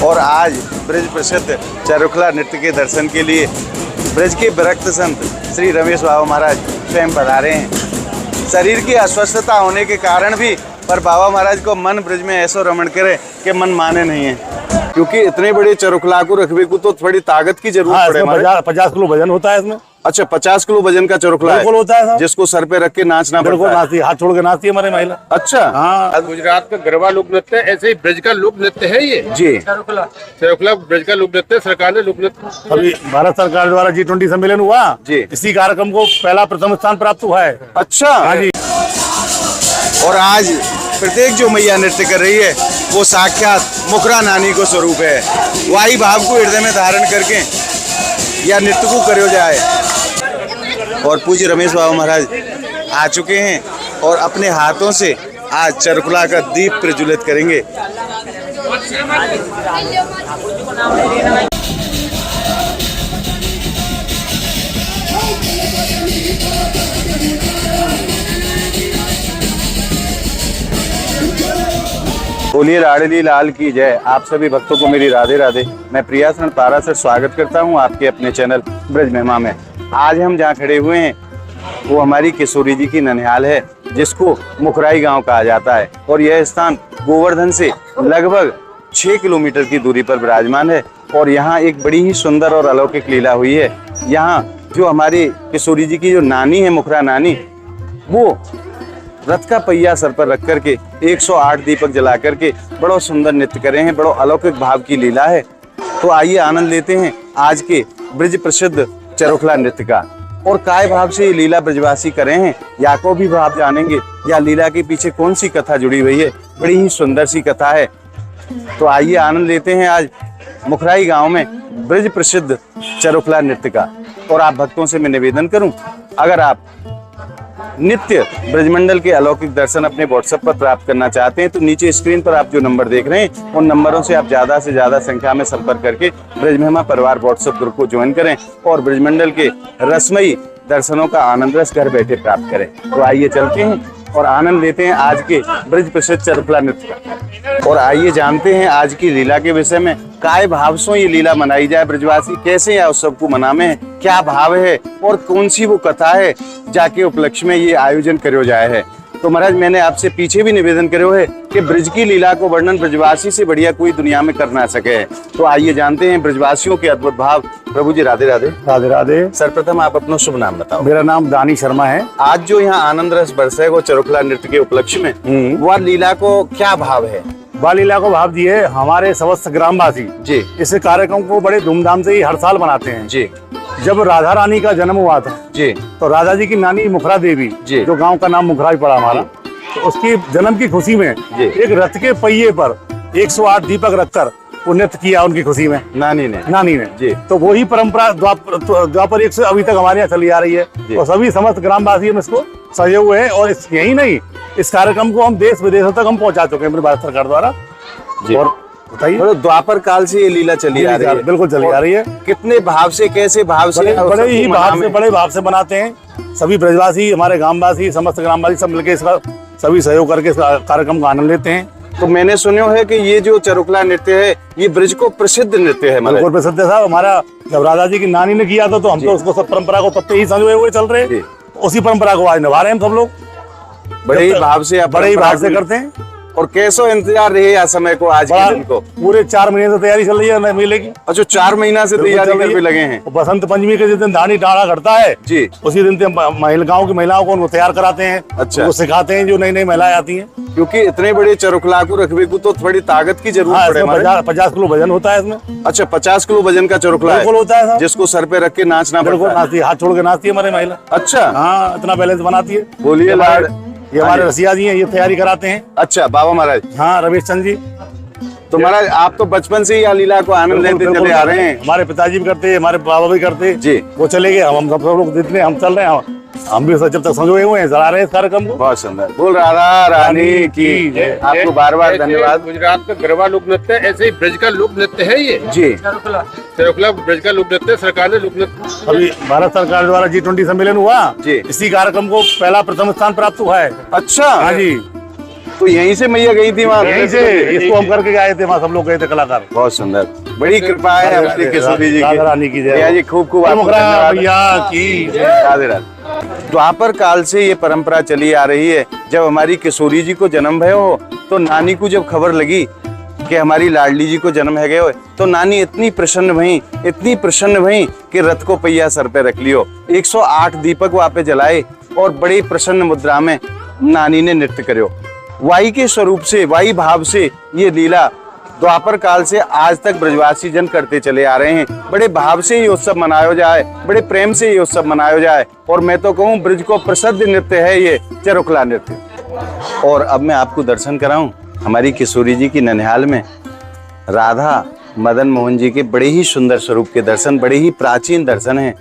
और आज ब्रज प्रसिद्ध चरुखला नृत्य के दर्शन के लिए ब्रज के विरक्त संत श्री रमेश बाबा महाराज स्वयं पधारे हैं। शरीर की अस्वस्थता होने के कारण भी पर बाबा महाराज को मन ब्रज में ऐसा रमण करे कि मन माने नहीं है, क्योंकि इतने बड़े चरुखला को रखने को तो थोड़ी ताकत की जरूरत पड़े। 50 किलो वजन होता है इसमें। अच्छा, 50 किलो वजन का चरुखला होता है, जिसको सर पे रख के नाचना पड़ता है। नाचती, हाथ छोड़ के नाचती है हमारी महिला। अच्छा, हाँ, गुजरात का गरबा लोक नृत्य, ऐसे ही ब्रज का लोक नृत्य है ये जी। चरुखला ब्रज का लोक नृत्य, सरकार ने लोक नृत्य अभी भारत सरकार द्वारा G20 सम्मेलन हुआ जी, इसी कार्यक्रम को पहला प्रथम स्थान प्राप्त हुआ है। अच्छा, हाँ जी। और आज प्रत्येक जो मैया नृत्य कर रही है वो साक्षात मुखरा नानी को स्वरूप है। वही भाव को हृदय में धारण करके या नृत्य को करो जाए। और पूज्य रमेश बाबा महाराज आ चुके हैं और अपने हाथों से आज चरुखला का दीप प्रज्वलित करेंगे। बोलिए लाडली लाल की जय। आप सभी भक्तों को मेरी राधे राधे। मैं प्रियासन तारा से स्वागत करता हूं आपके अपने चैनल ब्रज महिमा में। आज हम जहां खड़े हुए हैं वो हमारी किशोरी जी की ननिहाल है, जिसको मुखराई गांव कहा जाता है। और यह स्थान गोवर्धन से लगभग 6 किलोमीटर की दूरी पर विराजमान है। और यहाँ एक बड़ी ही सुंदर और अलौकिक लीला हुई है। यहाँ जो हमारी किशोरी जी की जो नानी है, मुखरा नानी, वो रथ का पहिया सर पर रख करके 108 दीपक जला करके बड़ा सुंदर नृत्य करे हैं। बड़ा अलौकिक भाव की लीला है। तो आइए आनंद लेते हैं आज के ब्रज प्रसिद्ध चरुखला नृत्य का। और काय भाव से ये लीला ब्रजवासी करे हैं या को भी भाव जानेंगे, या लीला के पीछे कौन सी कथा जुड़ी हुई है। बड़ी ही सुंदर सी कथा है। तो आइए आनंद लेते हैं आज मुखराई गांव में ब्रज प्रसिद्ध चरुखला नृत्य का। और आप भक्तों से मैं निवेदन करूं, अगर आप नित्य ब्रजमंडल के अलौकिक दर्शन अपने व्हाट्सएप पर प्राप्त करना चाहते हैं तो नीचे स्क्रीन पर आप जो नंबर देख रहे हैं उन नंबरों से आप ज्यादा से ज्यादा संख्या में संपर्क करके ब्रज महिमा परिवार व्हाट्सएप ग्रुप को ज्वाइन करें और ब्रजमंडल के रसमयी दर्शनों का आनंद रस घर बैठे प्राप्त करें। तो आइए चलते हैं और आनंद लेते हैं आज के ब्रज प्रसिद्ध चरुखला नृत्य का। और आइए जानते हैं आज की लीला के विषय में। काय भाव से ये लीला मनाई जाए, ब्रजवासी कैसे या उत्सव को मनावे हैं, क्या भाव है और कौन सी वो कथा है जाके उपलक्ष्य में ये आयोजन करो जाए है। तो महाराज, मैंने आपसे पीछे भी निवेदन करो है कि ब्रज की लीला को वर्णन ब्रजवासी से बढ़िया कोई दुनिया में कर ना सके। तो आइए जानते हैं ब्रजवासियों के अद्भुत भाव। प्रभु जी राधे राधे। राधे राधे। सर्वप्रथम आप अपना शुभ नाम बताओ। मेरा नाम दानी शर्मा है। आज जो यहाँ आनंद रस बरसे वो चरुखला नृत्य के उपलक्ष्य में वह लीला को क्या भाव है? वह लीला को भाव दिए हमारे समस्त ग्रामवासी जी इस कार्यक्रम को बड़े धूमधाम से ही हर साल मनाते हैं जी। जब राधा रानी का जन्म हुआ था जी, तो राधा जी की नानी मुखरा देवी जी, जो गांव का नाम मुखरा पड़ा हमारा, तो उसकी जन्म की खुशी में एक रथ के पहिए पर 108 दीपक रखकर वो नृत्य किया उनकी खुशी में नानी ने जी। तो वही परंपरा द्वापर युग से अभी तक हमारे यहाँ चली आ रही है। और सभी समस्त ग्रामवासी में इसको सजे हुए हैं। और यही नहीं, इस कार्यक्रम को हम देश विदेशों तक हम पहुंचा चुके हैं भारत सरकार द्वारा जी। और बताइए, द्वापर काल से ये लीला चली आ रही है। बिल्कुल चली आ रही है। कितने भाव से, कैसे भाव से? बड़े भाव से बनाते हैं सभी ब्रजवासी, हमारे ग्रामवासी, समस्त ग्रामवासी सब मिलकर इसका सभी सहयोग करके इस कार्यक्रम का आनंद लेते हैं। तो मैंने सुना है कि ये जो चरुखला नृत्य है ये ब्रज को प्रसिद्ध नृत्य है। बिल्कुल प्रसिद्ध है साहब। हमारा जब राधा जी की नानी ने किया था तो हम तो उसको सब परंपरा को तब से ही संजोए हुए चल रहे हैं। उसी परंपरा को आज निभा रहे हैं हम सब लोग। बड़े ही भाव से करते हैं। और कैसो इंतजार रहे या समय को आज के दिन को? पूरे 4 महीने से तैयारी चल रही है मेले की। अच्छा, 4 महीना से तैयारी करने लगे हैं। बसंत पंचमी के जिस दिन धानी डाला घटता है जी, उसी दिन गाँव की महिलाओं को उनको तैयार कराते हैं। अच्छा, वो सिखाते हैं जो नई नई महिलाएं आती हैं। क्योंकि इतने बड़े चरुखला को रखने को तो थोड़ी ताकत की जरूरत पड़े। 50 किलो वजन होता है इसमें। अच्छा, 50 किलो वजन का चरुखला होता है, जिसको सर पे रख के नाचना पड़ता है। हाथ छोड़ के नाचती है हमारी महिला। अच्छा, हाँ, इतना बैलेंस बनाती है। बोलिए लाड। ये हमारे रसिया जी हैं, ये तैयारी कराते हैं। अच्छा, बाबा महाराज। हाँ, रमेश चंद जी। तो महाराज, आप तो बचपन से ही लीला को आनंद लेते चले आ रहे हैं। हमारे पिताजी भी करते, हमारे बाबा भी करते जी। वो चले गए, हम सब लोग जितने हम चल रहे हैं, हम भी जब तक संजोए हुए हैं, चला रहे हैं इस कार्यक्रम को। बहुत सुंदर। बोल राधा रानी की। आपको बार बार धन्यवाद। गुजरात का गरबा लोक नृत्य, ऐसे ही ब्रज का लोक नृत्य है ये जी। चरुखला ब्रज का लोक नृत्य, सरकार ने लोक नृत्य अभी भारत सरकार द्वारा G20 सम्मेलन हुआ जी, इसी कार्यक्रम को पहला प्रथम स्थान प्राप्त हुआ है। अच्छा, हाँ जी। तो यहीं से मैया गई थी वहाँ? यहीं से इसको हम करके आए थे, वहाँ सब लोग गए थे कलाकार। बहुत सुंदर, बड़ी कृपा है हमारी किशोरी जी राधा रानी की की। जय। भैया जी खूब खूब आपको मुखरा धन्यवाद। भैया की जय। राधे राधे। द्वापर काल से ये परंपरा चली आ रही है। जब हमारी किशोरी जी को जन्म भयो हो तो नानी को जब खबर लगी कि हमारी लाडली जी को जन्म है गए, तो नानी इतनी प्रसन्न भई कि रथ को पहिया सर पे रख लियो। 108 दीपक वहां पे जलाए और बड़ी प्रसन्न मुद्रा में नानी ने नृत्य करो। वाई के स्वरूप से, वाई भाव से ये लीला द्वापर काल से आज तक ब्रजवासी जन करते चले आ रहे हैं। बड़े भाव से ये उत्सव मनाया जाए, बड़े प्रेम से ये उत्सव मनाया जाए। और मैं तो कहूँ ब्रज को प्रसिद्ध नृत्य है ये चरुखला नृत्य। और अब मैं आपको दर्शन कराऊं हमारी किशोरी जी की ननिहाल में राधा मदन मोहन जी के बड़े ही सुंदर स्वरूप के दर्शन, बड़े ही प्राचीन दर्शन हैं।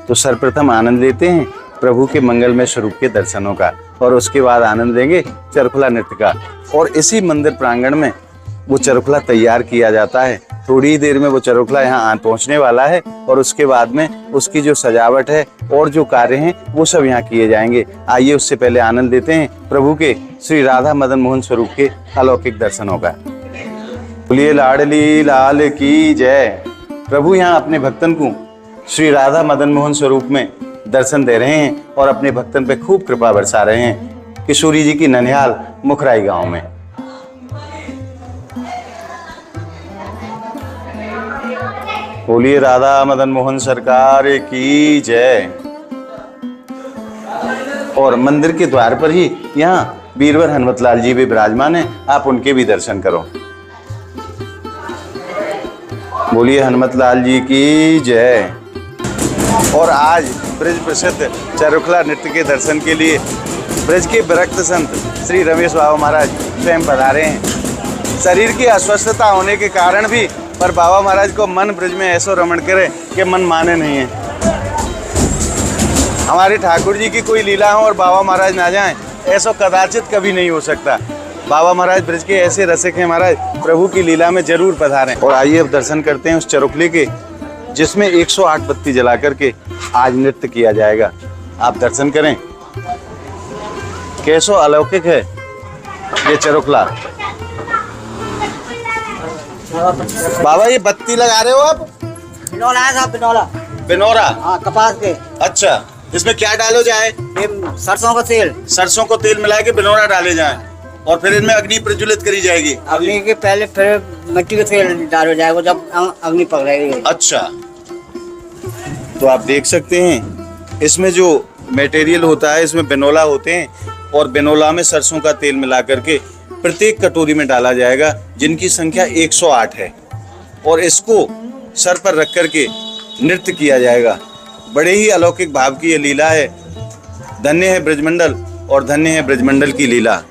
तो सर्वप्रथम आनंद लेते हैं प्रभु के मंगलमय स्वरूप के दर्शनों का और उसके बाद आनंद लेंगे चरुखला नृत्य का। और इसी मंदिर प्रांगण में वो चरुखला तैयार किया जाता है। थोड़ी ही देर में वो चरुखला यहाँ पहुँचने वाला है और उसके बाद में उसकी जो सजावट है और जो कार्य हैं वो सब यहाँ किए जाएंगे। आइए उससे पहले आनंद लेते हैं प्रभु के श्री राधा मदन मोहन स्वरूप के अलौकिक दर्शनों का। बोलिए लाडली लाल की जय। प्रभु यहाँ अपने भक्तन को श्री राधा मदन मोहन स्वरूप में दर्शन दे रहे हैं और अपने भक्तन पे खूब कृपा बरसा रहे हैं किशोरी जी की ननिहाल मुखराई गांव में। बोलिए राधा मदन मोहन सरकार की जय। और मंदिर के द्वार पर ही यहाँ बीरवर हनुमतलाल जी भी विराजमान हैं, आप उनके भी दर्शन करो। बोलिए हनुमतलाल जी की जय। और आज ब्रज प्रसिद्ध चरुखला नृत्य के दर्शन के लिए ब्रज के विरक्त संत श्री रमेश बाबा महाराज स्वयं पधारे हैं। शरीर की अस्वस्थता होने के कारण भी पर बाबा महाराज को मन ब्रज में ऐसो रमण करे कि मन माने नहीं है। हमारे ठाकुर जी की कोई लीला हो और बाबा महाराज ना जाएं, ऐसा कदाचित कभी नहीं हो सकता। बाबा महाराज ब्रज के ऐसे रसिक हैं महाराज, प्रभु की लीला में जरूर पधारें। और आइए अब दर्शन करते हैं उस चरुखले के जिसमें 108 बत्ती जला करके आज नृत्य किया जाएगा। आप दर्शन करें, कैसो अलौकिक है ये चरुखला। बाबा ये बत्ती लगा रहे हो आप? बिनौला है साहब, बिनौला। बिनौरा? हाँ, कपास के। अच्छा, इसमें क्या डालो जाए? ये सरसों का तेल। सरसों को तेल मिला के बिनौरा डाले जाए और फिर इनमें अग्नि प्रज्वलित करी जाएगी। अग्नि के पहले फिर मिट्टी का तेल डालो जाएगा जब अग्नि पकड़ेगी। अच्छा, तो आप देख सकते हैं इसमें जो मटेरियल होता है इसमें बिनौला होते हैं और बिनौला में सरसों का तेल मिला करके प्रत्येक कटोरी में डाला जाएगा जिनकी संख्या 108 है और इसको सर पर रख करके नृत्य किया जाएगा। बड़े ही अलौकिक भाव की ये लीला है। धन्य है ब्रजमंडल और धन्य है ब्रजमंडल की लीला।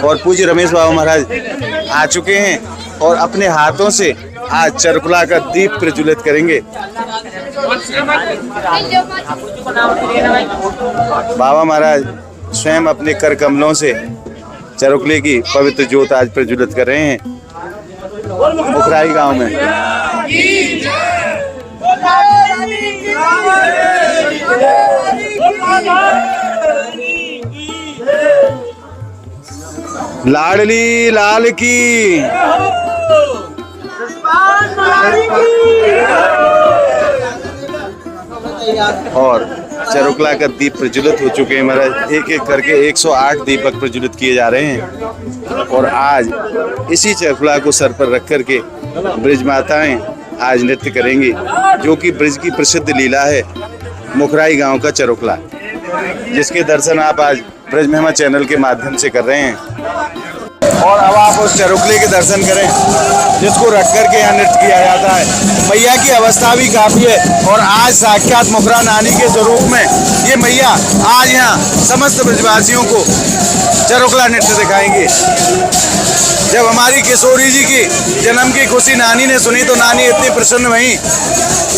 और पूज्य रमेश बाबा महाराज आ चुके हैं और अपने हाथों से आज चरुखला का दीप प्रज्वलित करेंगे। बाबा महाराज स्वयं अपने कर कमलों से चरुखले की पवित्र ज्योत आज प्रज्वलित कर रहे हैं मुखराई गांव में। लाडली लाल की। और चरुखला का दीप प्रज्वलित हो चुके हैं महाराज। एक एक करके 108 दीपक प्रज्वलित किए जा रहे हैं और आज इसी चरुखला को सर पर रख करके ब्रज माताएं आज नृत्य करेंगी, जो कि ब्रज की प्रसिद्ध लीला है मुखराई गांव का चरुखला, जिसके दर्शन आप आज ब्रज महिमा चैनल के माध्यम से कर रहे हैं। और अब आप उस चरुखले के दर्शन करें जिसको रख करके यहाँ नृत्य किया जाता है। मैया की अवस्था भी काफी है और आज साक्षात मुखरा नानी के स्वरूप में ये मैया आज यहाँ समस्त ब्रजवासियों को चरुखला नृत्य दिखाएंगे। जब हमारी किशोरी जी की जन्म की खुशी नानी ने सुनी तो नानी इतनी प्रसन्न हुई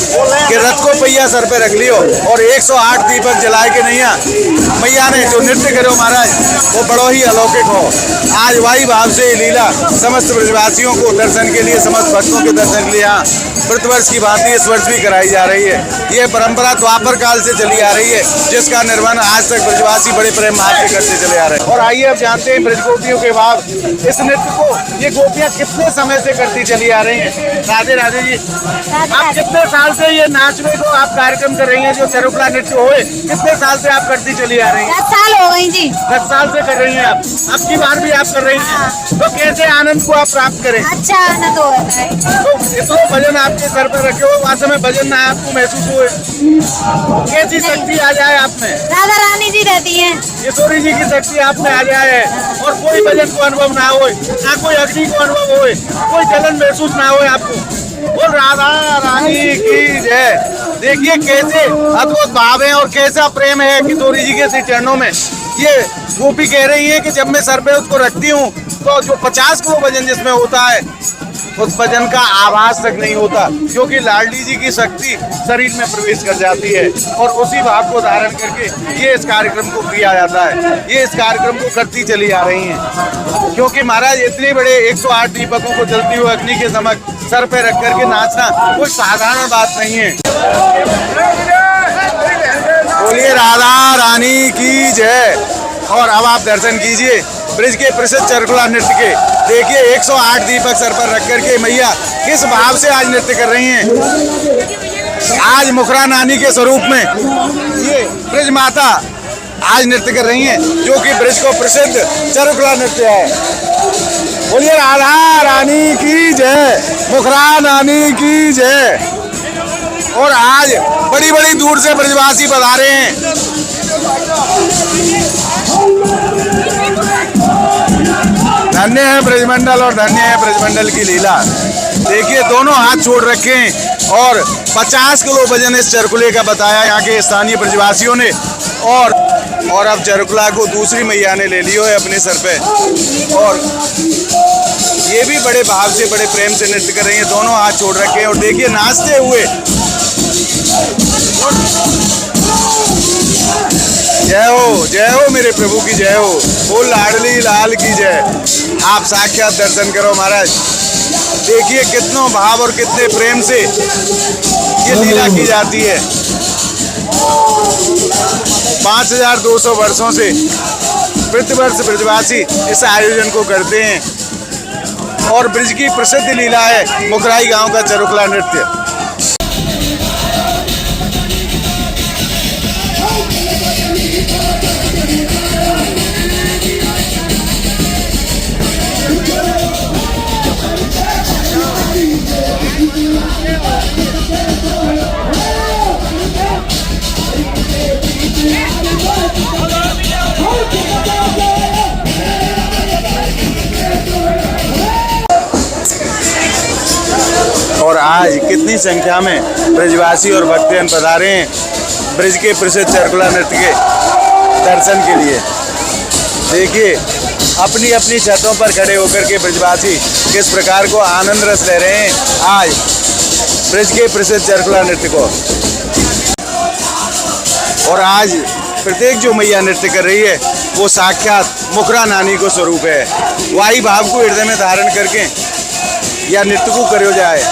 कि रथ को पहिया सर पे रख लियो और 108 दीपक जलाए के नैया मैया ने जो नृत्य करो महाराज वो बड़ो ही अलौकिक हो। आज वाई भाव से लीला समस्त ब्रजवासियों को दर्शन के लिए, समस्त भक्तों के दर्शन के लिए यहाँ प्रतिवर्ष की भांति इस वर्ष भी कराई जा रही है। ये परंपरा द्वापर काल से चली आ रही है, जिसका निर्वहन आज तक ब्रजवासी बड़े प्रेम भाव से करते चले आ रहे हैं। और आइए अब जानते हैं ब्रज गोपियों के भाव। इस नृत्य को ये गोपियां कितने समय से करती चली आ रही हैं। राधे राधे जी, आप कितने साल से ये नाचने को आप कार्यक्रम कर रही हैं, जो चरुकला नृत्य हुए कितने साल से आप करती चली आ रही हैं? 10 साल हो गई जी। 10 साल से कर रही हैं आप, अब की बार भी आप कर रही हैं, तो कैसे आनंद को आप प्राप्त करें? अच्छा आनंद हो रहा है। तो इतना भजन आपके सर पर रखे हो, वास्तव में भजन ना आपको महसूस हुए, कैसी शक्ति आ जाए आप में? राधा रानी जी रहती हैं। ईश्वरी जी की शक्ति आप में आ जाए और कोई भजन को अनुभव ना हो, ना कोई अग्नि को अनुभव हो, कोई जलन महसूस ना हो आपको। और राधा रानी की जय। देखिए कैसे अद्भुत भाव है और कैसा प्रेम है किशोरी जी के श्री चरणों में। ये गोपी कह रही है कि जब मैं सर पे उसको रखती हूँ तो जो 50 किलो वजन जिसमें होता है, उस वजन का आभास तक नहीं होता, क्योंकि लाडली जी की शक्ति शरीर में प्रवेश कर जाती है और उसी भाव को धारण करके ये इस कार्यक्रम को किया जाता है। ये इस कार्यक्रम को करती चली आ रही हैं, क्योंकि महाराज इतने बड़े 108 दीपकों को जलती हुई अग्नि के समक्ष सर पे रख करके नाचना कोई साधारण बात नहीं है। बोलिए राधा रानी की जय। और अब आप दर्शन कीजिए ब्रज के प्रसिद्ध चरुकला नृत्य के। देखिए 108 दीपक सर पर रख करके मैया किस भाव से आज नृत्य कर रही हैं। आज मुखरा नानी के स्वरूप में ये ब्रज माता आज नृत्य कर रही हैं, जो कि ब्रज को प्रसिद्ध चरुकला नृत्य है। बोलिए राधा रानी की जय, मुखरा नानी की जय। और आज बड़ी बड़ी दूर से ब्रजवासी पधारे हैं। धन्य है ब्रजमंडल और धन्य है ब्रजमंडल की लीला। देखिए दोनों हाथ छोड़ रखे हैं और 50 किलो वजन इस चरुकले का बताया यहाँ के स्थानीय ब्रजवासियों ने। और अब चरुकला को दूसरी मैया ने ले लियो है अपने सर पे और ये भी बड़े भाव से बड़े प्रेम से नृत्य कर रही है। दोनों हाथ छोड़ रखे हैं और देखिए नाचते हुए। जय हो मेरे प्रभु की जय हो, बोल लाडली लाल की जय। आप साक्षात दर्शन करो महाराज। देखिए कितनों भाव और कितने प्रेम से ये लीला की जाती है। 5200 वर्षों से प्रतिवर्ष ब्रजवासी इस आयोजन को करते हैं और ब्रज की प्रसिद्ध लीला है मुखराई गांव का चरुकला नृत्य। और आज कितनी संख्या में ब्रजवासी और भक्तजन पधारे हैं ब्रज के प्रसिद्ध चरुकला नृत्य के दर्शन के लिए। देखिए अपनी अपनी छतों पर खड़े होकर के ब्रजवासी किस प्रकार को आनंद रस ले रहे हैं आज ब्रज के प्रसिद्ध चरुकला नृत्य को। और आज प्रत्येक जो मैया नृत्य कर रही है वो साक्षात मुखरा नानी को स्वरूप है। वही भाव को हृदय में धारण करके या नृत्य को करो जाए।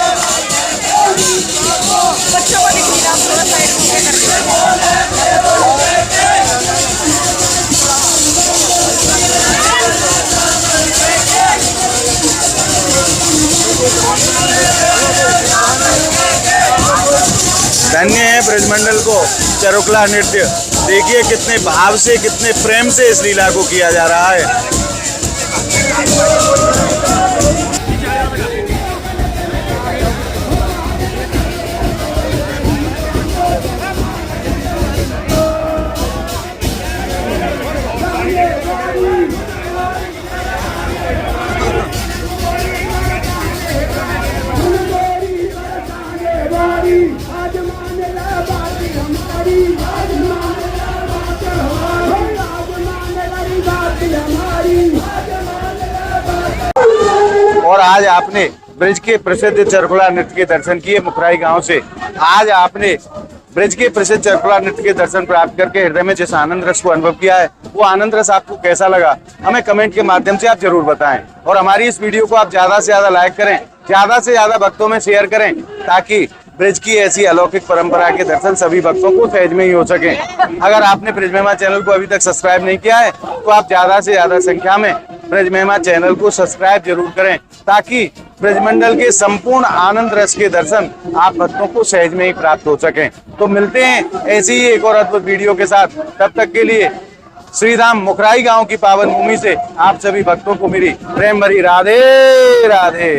धन्य है ब्रजमंडल को चरुकला नृत्य। देखिए कितने भाव से कितने प्रेम से इस लीला को किया जा रहा है। और आज आपने ब्रज के प्रसिद्ध चरुकला नृत्य के दर्शन किए मुखराई गांव से। आज आपने ब्रज के प्रसिद्ध चरखुला नृत्य के दर्शन प्राप्त करके हृदय में जिस आनंद रस को अनुभव किया है, वो आनंद रस आपको कैसा लगा, हमें कमेंट के माध्यम से आप जरूर बताएं। और हमारी इस वीडियो को आप ज्यादा से ज्यादा लाइक करें, ज्यादा से ज्यादा भक्तों में शेयर करें, ताकि ब्रज की ऐसी अलौकिक परंपरा के दर्शन सभी भक्तों को सहज में ही हो सके। अगर आपने ब्रज महिमा चैनल को अभी तक सब्सक्राइब नहीं किया है, तो आप ज्यादा से ज्यादा संख्या में ब्रज महिमा चैनल को सब्सक्राइब जरूर करें, ताकि ब्रजमंडल के संपूर्ण आनंद रस के दर्शन आप भक्तों को सहज में ही प्राप्त हो सकें। तो मिलते हैं ऐसी ही एक और अद्भुत वीडियो के साथ। तब तक के लिए श्री धाम मुखराई गांव की पावन भूमि से आप सभी भक्तों को मेरी प्रेम भरी राधे राधे।